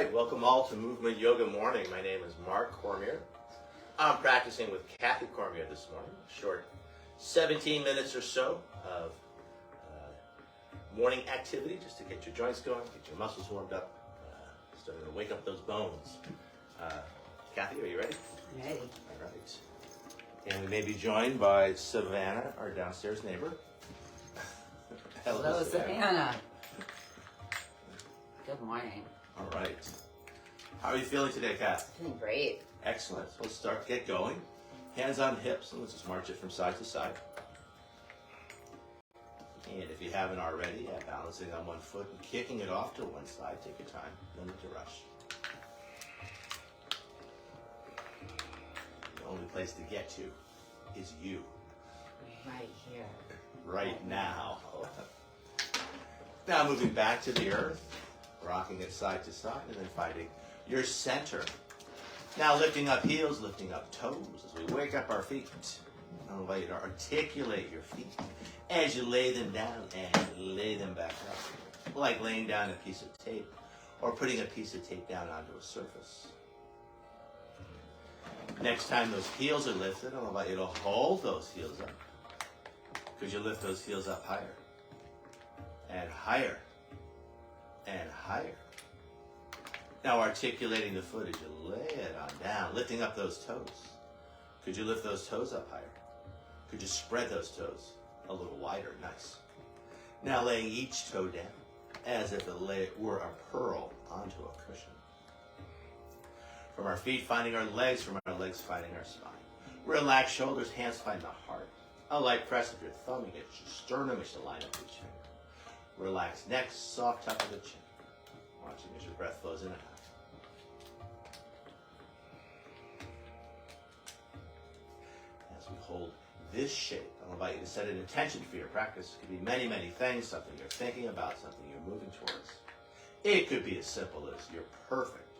right, welcome all to Movement Yoga Morning. My name is Mark Cormier. I'm practicing with Kathy Cormier this morning. Short 17 minutes or so of morning activity just to get your joints going, get your muscles warmed up, starting to wake up those bones. Kathy, are you ready? I'm ready. All right. And we may be joined by Savannah, our downstairs neighbor. Hello, Savannah. Good morning. All right. How are you feeling today, Kath? Feeling great. Excellent. So let's get going. Hands on hips, and let's just march it from side to side. And if you haven't already, balancing on one foot and kicking it off to one side. Take your time. No need to rush. The only place to get to is you. Right here. Right now. Now moving back to the earth, rocking it side to side, and then finding your center. Now lifting up heels, lifting up toes as we wake up our feet. I'll invite you to articulate your feet as you lay them down and lay them back up. Like laying down a piece of tape or putting a piece of tape down onto a surface. Next time those heels are lifted, I'll invite you to hold those heels up. Because you lift those heels up higher. And higher. And higher. Now articulating the foot as you lay it on down, lifting up those toes. Could you lift those toes up higher? Could you spread those toes a little wider? Nice. Now laying each toe down as if it were a pearl onto a cushion. From our feet finding our legs, from our legs finding our spine. Relax shoulders, hands find the heart. A light press of your thumb, you get your sternum, you should line up your chin. Relax neck, soft tuck of the chin. Watching as your breath flows in and out. As we hold this shape, I'll invite you to set an intention for your practice. It could be many, many things, something you're thinking about, something you're moving towards. It could be as simple as you're perfect,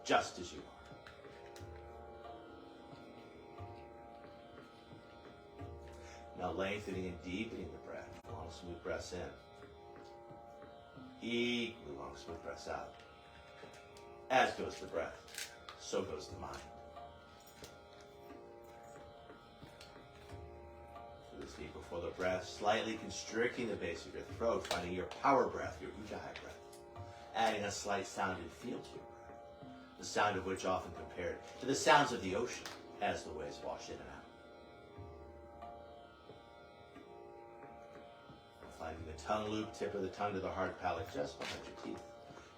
just as you are. Now lengthening and deepening the breath, long smooth breaths in. Equally long smooth breaths out. As goes the breath, so goes the mind. So this deep before the breath, slightly constricting the base of your throat, finding your power breath, your ujjayi breath. Adding a slight sound and feel to your breath, the sound of which often compared to the sounds of the ocean as the waves wash in and out. Finding the tongue loop, tip of the tongue to the hard palate just behind your teeth.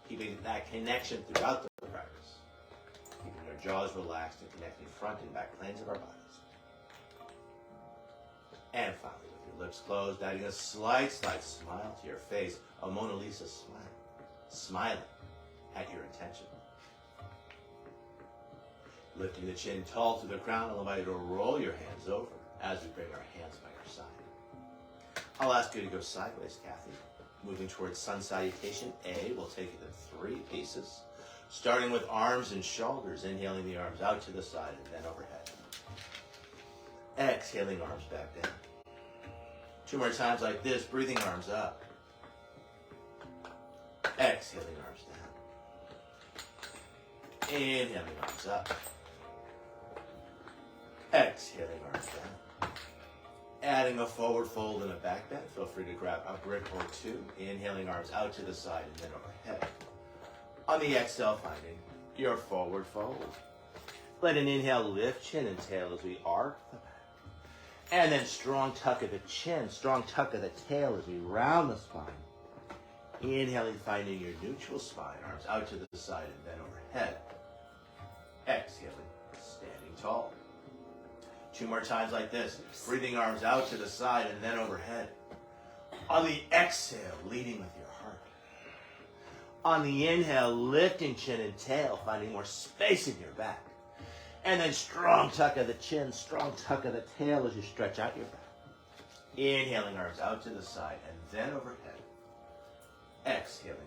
Keeping that connection throughout the practice. Keeping our jaws relaxed and connecting front and back planes of our bodies. And finally, with your lips closed, adding a slight smile to your face. A Mona Lisa smile. Smiling at your intention. Lifting the chin tall to the crown, I'll invite you to roll your hands over as we bring our hands by your side. I'll ask you to go sideways, Kathy. Moving towards sun salutation A, we'll take it in 3 pieces. Starting with arms and shoulders, inhaling the arms out to the side and then overhead. Exhaling arms back down. 2 more times like this, breathing arms up. Exhaling arms down. Inhaling arms up. Exhaling arms down. Adding a forward fold and a back bend. Feel free to grab a brick or 2. Inhaling arms out to the side and then overhead. On the exhale, finding your forward fold. Let an inhale lift chin and tail as we arc the back. And then strong tuck of the chin, strong tuck of the tail as we round the spine. Inhaling, finding your neutral spine. Arms out to the side and then overhead. Exhaling, standing tall. 2 more times like this. Breathing arms out to the side and then overhead. On the exhale, leading with your heart. On the inhale, lifting chin and tail, finding more space in your back. And then strong tuck of the chin, strong tuck of the tail as you stretch out your back. Inhaling arms out to the side and then overhead. Exhaling,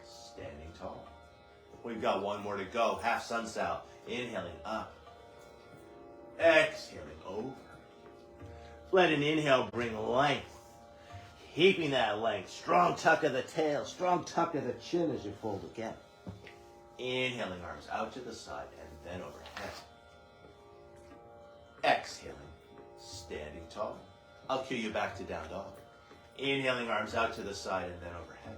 standing tall. We've got 1 more to go. Half sun sal. Inhaling up. Exhaling over. Let an inhale bring length. Keeping that length. Strong tuck of the tail. Strong tuck of the chin as you fold again. Inhaling arms out to the side and then overhead. Exhaling, standing tall. I'll cue you back to down dog. Inhaling arms out to the side and then overhead.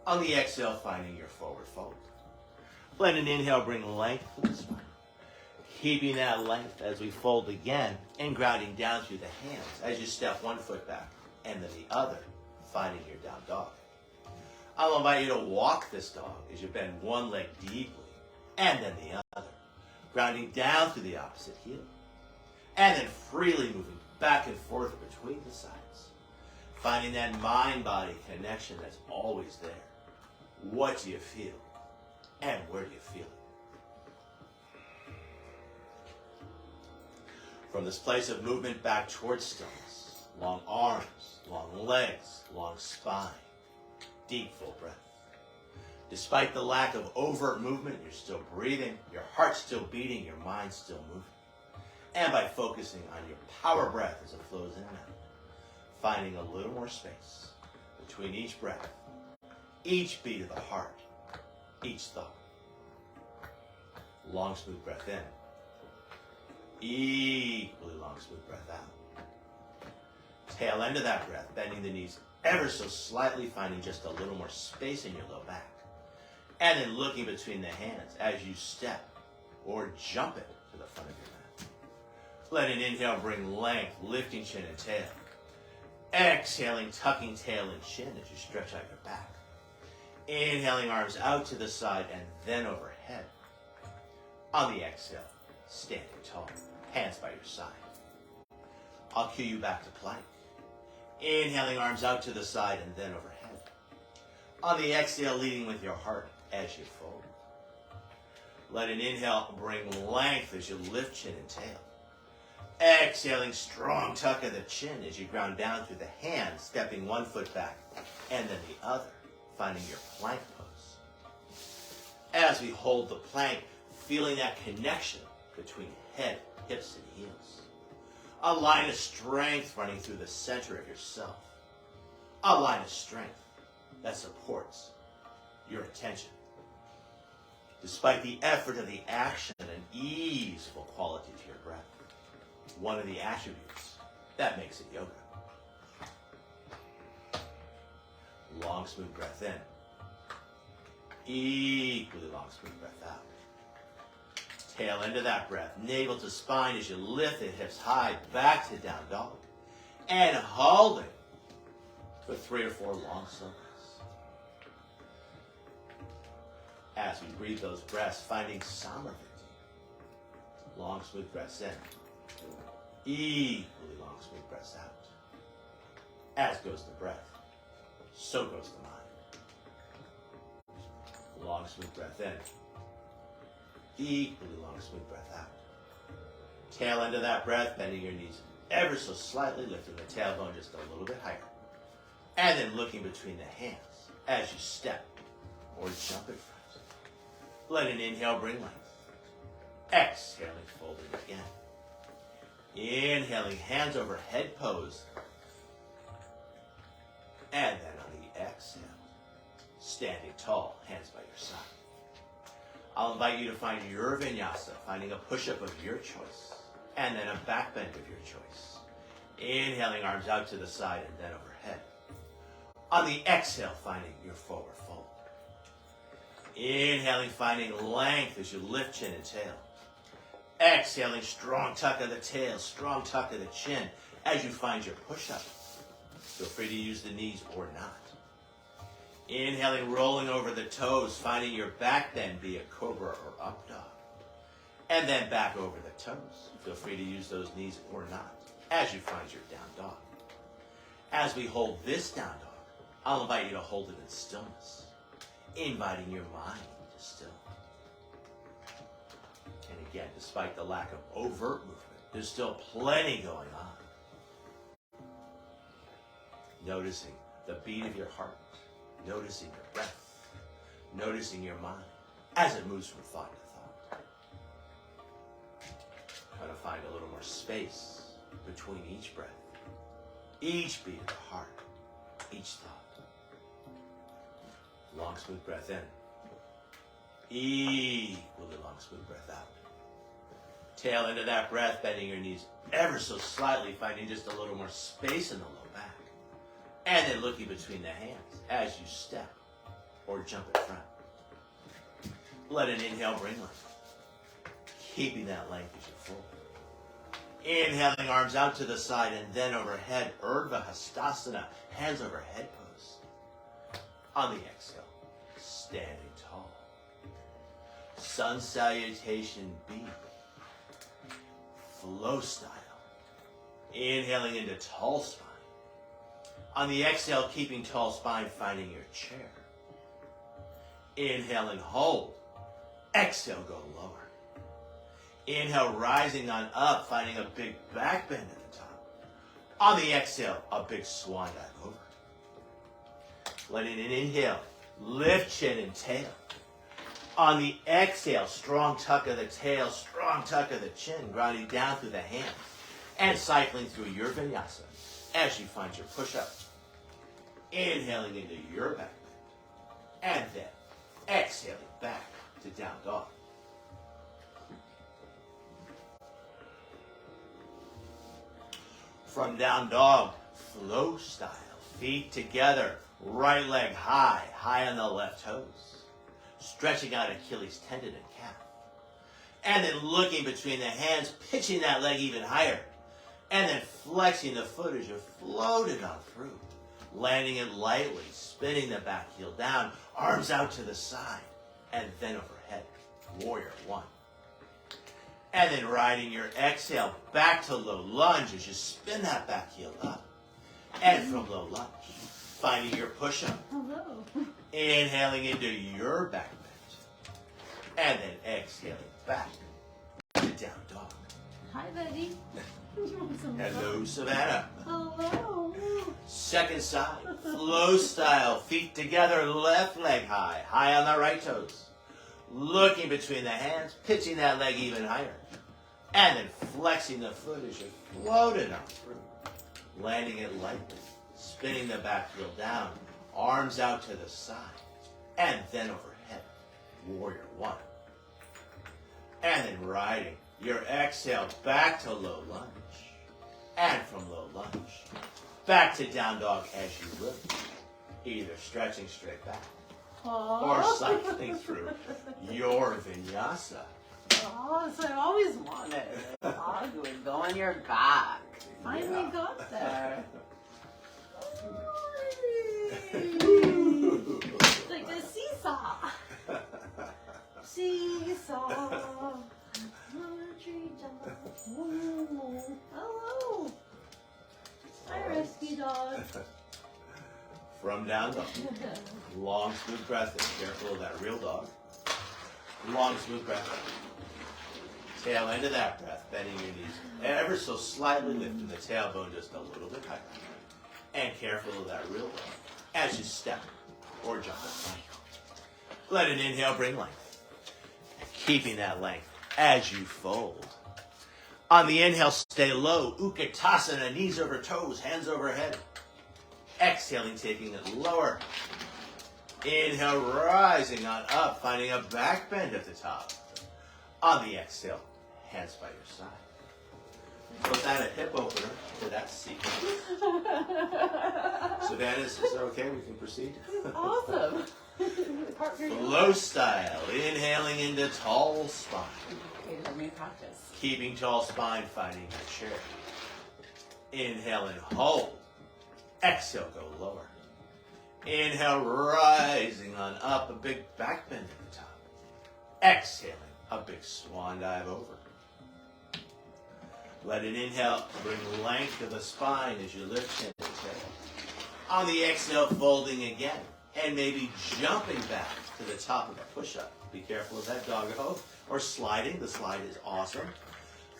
On the exhale, finding your forward fold. Let an inhale bring length to the spine. Keeping that length as we fold again and grounding down through the hands as you step one foot back and then the other, finding your down dog. I'll invite you to walk this dog as you bend one leg deeply and then the other, grounding down through the opposite heel. And then freely moving back and forth between the sides, finding that mind-body connection that's always there. What do you feel? And where do you feel it? From this place of movement back towards stillness, long arms, long legs, long spine, deep full breath. Despite the lack of overt movement, you're still breathing, your heart's still beating, your mind's still moving. And by focusing on your power breath as it flows in and out, finding a little more space between each breath, each beat of the heart, each thought. Long, smooth breath in. Equally long, smooth breath out. Tail end of that breath, bending the knees ever so slightly, finding just a little more space in your low back. And then looking between the hands as you step or jump it to the front of your mat. Let an inhale bring length, lifting chin and tail. Exhaling, tucking tail and chin as you stretch out your back. Inhaling arms out to the side and then overhead. On the exhale, standing tall, hands by your side. I'll cue you back to plank. Inhaling arms out to the side and then overhead. On the exhale, leading with your heart as you fold. Let an inhale bring length as you lift chin and tail. Exhaling, strong tuck of the chin as you ground down through the hands, stepping one foot back and then the other, finding your plank pose. As we hold the plank, feeling that connection between head, hips, and heels. A line of strength running through the center of yourself. A line of strength that supports your attention. Despite the effort of the action, an easeful quality to your breath. One of the attributes that makes it yoga. Long, smooth breath in. Equally long, smooth breath out. Tail end of that breath, navel to spine as you lift the hips high, back to down dog. And holding for 3 or 4 long circles. As we breathe those breaths, finding Samarviti. Long, smooth breaths in. Equally long, smooth breaths out. As goes the breath, so goes the mind. Long, smooth breath in. Equally long, smooth breath out. Tail end of that breath, bending your knees ever so slightly, lifting the tailbone just a little bit higher. And then looking between the hands as you step or jump in front. Let an inhale bring length. Exhaling, folding again. Inhaling, hands over head pose. And then on the exhale, standing tall, hands by your side. I'll invite you to find your vinyasa, finding a push-up of your choice, and then a back bend of your choice. Inhaling, arms out to the side and then overhead. On the exhale, finding your forward fold. Inhaling, finding length as you lift chin and tail. Exhaling, strong tuck of the tail, strong tuck of the chin as you find your push-up. Feel free to use the knees or not. Inhaling, rolling over the toes, finding your back bend, be it cobra or up dog. And then back over the toes. Feel free to use those knees or not as you find your down dog. As we hold this down dog, I'll invite you to hold it in stillness, inviting your mind to still. And again, despite the lack of overt movement, there's still plenty going on. Noticing the beat of your heart, noticing your breath, noticing your mind as it moves from thought to thought. Try to find a little more space between each breath, each beat of the heart, each thought. Long, smooth breath in. Equally long, smooth breath out. Tail into that breath, bending your knees ever so slightly, finding just a little more space in the low back. And then looking between the hands as you step or jump in front. Let an inhale bring length. Keeping that length as you fold. Inhaling, arms out to the side and then overhead, Urdhva Hastasana, hands over head pose. On the exhale, standing tall. Sun Salutation B. Flow style. Inhaling into tall spine. On the exhale, keeping tall spine, finding your chair. Inhaling, hold. Exhale, go lower. Inhale, rising on up, finding a big back bend at the top. On the exhale, a big swan dive over. Letting an inhale, lift chin and tail. On the exhale, strong tuck of the tail, strong tuck of the chin, grounding down through the hands. And cycling through your vinyasa as you find your push-up. Inhaling into your back bend. And then exhaling back to down dog. From down dog, flow style. Feet together, right leg high, high on the left toes. Stretching out Achilles tendon and calf. And then looking between the hands, pitching that leg even higher. And then flexing the foot as you float it on through. Landing it lightly, spinning the back heel down, arms out to the side, and then overhead. Warrior one. And then riding your exhale back to low lunge as you spin that back heel up. And from low lunge, finding your push-up. Hello. Inhaling into your back bend. And then exhaling back to down dog. Hi, buddy. You want some Hello, Savannah. Hello. Second side, flow style, feet together, left leg high, high on the right toes. Looking between the hands, pitching that leg even higher. And then flexing the foot as you float it on through. Landing it lightly, spinning the back heel down, arms out to the side. And then overhead, warrior one. And then riding your exhale back to low lunge. And from low lunge, back to down dog as you lift. Either stretching straight back or cycling through your vinyasa. Oh, so I always wanted. A dog would go on your back. Finally got there. Like a seesaw. Seesaw. Tree jump. Hello. Hi, rescue dog. From down dog. Long, smooth breath in. Careful of that real dog. Long, smooth breath in. Tail into that breath, bending your knees ever so slightly, lifting the tailbone just a little bit higher. And careful of that real dog as you step or jump in front. Let an inhale bring length. Keeping that length as you fold. On the inhale, stay low. Utkatasana, knees over toes, hands overhead. Exhaling, taking it lower. Inhale, rising on up, finding a back bend at the top. On the exhale, hands by your side. Was that a hip opener to that sequence? Savannah, is that okay? We can proceed? Awesome. Partner. Flow style, inhaling into tall spine. Okay, let me practice. Keeping tall spine, finding your chair. Inhale and hold. Exhale, go lower. Inhale, rising on up, a big back bend at the top. Exhaling, a big swan dive over. Let it inhale, bring length to the spine as you lift chin and tail. On the exhale, folding again, and maybe jumping back to the top of a push-up. Be careful of that doggo, or sliding. The slide is awesome.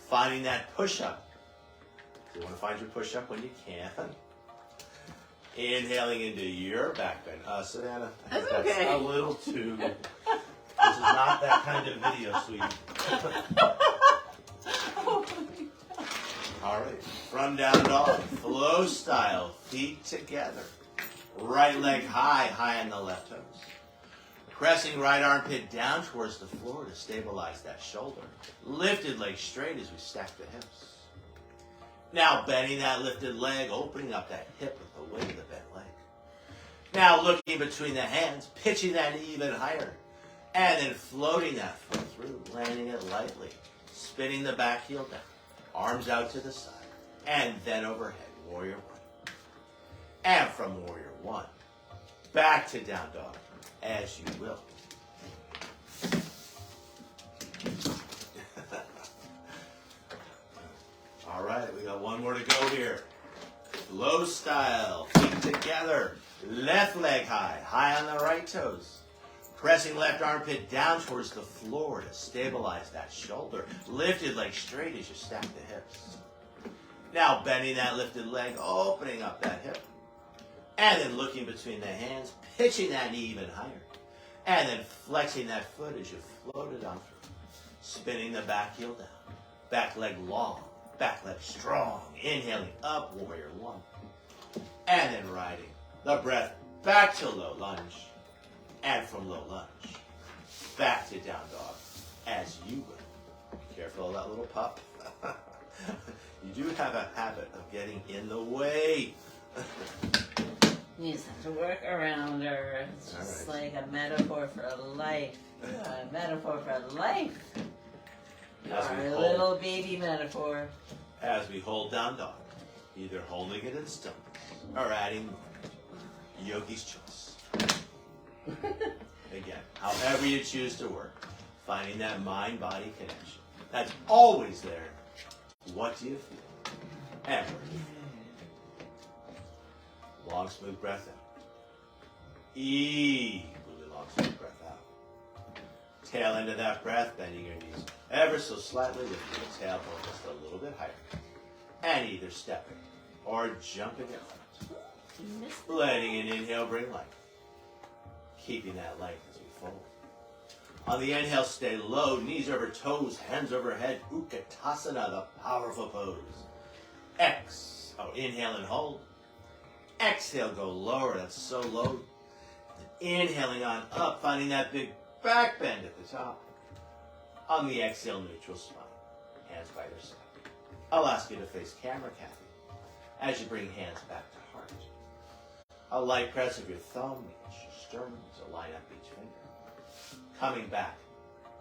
Finding that push-up. You want to find your push-up when you can. Inhaling into your back bend. Savannah, I think That's okay. that's a little too... This is not that kind of video, sweetie. All right. From down dog. Flow style. Feet together. Right leg high, high on the left toes. Pressing right armpit down towards the floor to stabilize that shoulder. Lifted leg straight as we stack the hips. Now bending that lifted leg, opening up that hip with the weight of the bent leg. Now looking between the hands, pitching that knee even higher. And then floating that foot through, landing it lightly. Spinning the back heel down. Arms out to the side. And then overhead, warrior one. And from warrior one, back to down dog, as you will. All right, we got one more to go here. Flow style, feet together, left leg high, high on the right toes. Pressing left armpit down towards the floor to stabilize that shoulder. Lifted leg straight as you stack the hips. Now bending that lifted leg, opening up that hip. And then looking between the hands, pitching that knee even higher. And then flexing that foot as you float it on through. Spinning the back heel down. Back leg long, back leg strong. Inhaling up, warrior one. And then riding the breath back to low lunge. And from low lunge, back to down dog, as you would. Be careful of that little pup. You do have a habit of getting in the way. You just have to work around her. It's just like a metaphor for life. A metaphor for life. Our little baby metaphor. As we hold down dog, either holding it in stillness or adding movement. Yogi's choice. Again, however you choose to work, finding that mind-body connection. That's always there. What do you feel? And where do you feel? Long, smooth breath in. Equally long, smooth breath out. Tail end of that breath, bending your knees ever so slightly, lifting your tailbone just a little bit higher. And either stepping or jumping in front. Letting an inhale bring light. Keeping that length as we fold. On the inhale, stay low, knees over toes, hands overhead, Utkatasana, the powerful pose. Inhale and hold. Exhale, go lower, that's so low. Inhaling on up, finding that big back bend at the top. On the exhale, neutral spine, hands by your side. I'll ask you to face camera, Kathy, as you bring hands back to heart. A light press of your thumb against your sternum to line up each finger. Coming back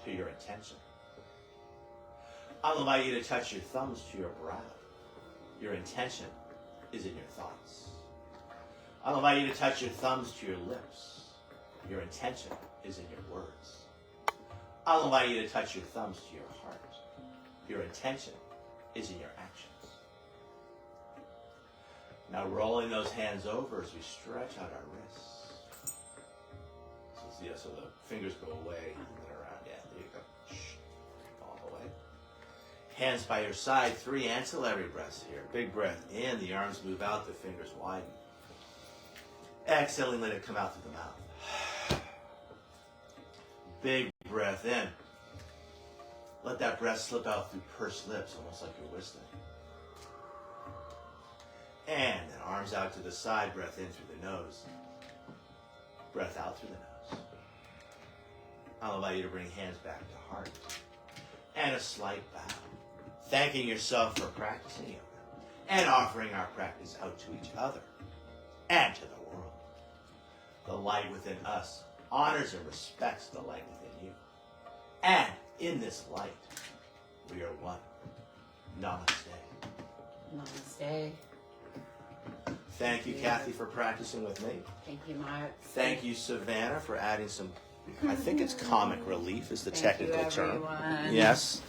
to your intention. I'll invite you to touch your thumbs to your brow. Your intention is in your thoughts. I'll invite you to touch your thumbs to your lips. Your intention is in your words. I'll invite you to touch your thumbs to your heart. Your intention is in your actions. Now rolling those hands over as we stretch out our wrists. So the fingers go away and then around. Yeah, there you go. All the way. Hands by your side. 3 ancillary breaths here. Big breath in. The arms move out. The fingers widen. Exhaling, let it come out through the mouth. Big breath in. Let that breath slip out through pursed lips, almost like you're whistling. And then arms out to the side. Breath in through the nose. Breath out through the nose. I'll invite you to bring hands back to heart. And a slight bow. Thanking yourself for practicing yoga. And offering our practice out to each other. And to the world. The light within us honors and respects the light within you. And in this light, we are one. Namaste. Namaste. Thank you, Kathy, for practicing with me. Thank you, Mark. Thank you, Savannah, for adding some, I think it's comic relief is the technical term. Everyone. Yes.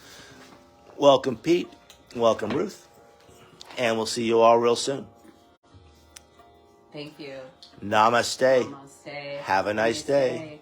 Welcome, Pete. Welcome, Ruth. And we'll see you all real soon. Thank you. Namaste. Namaste. Have a nice day.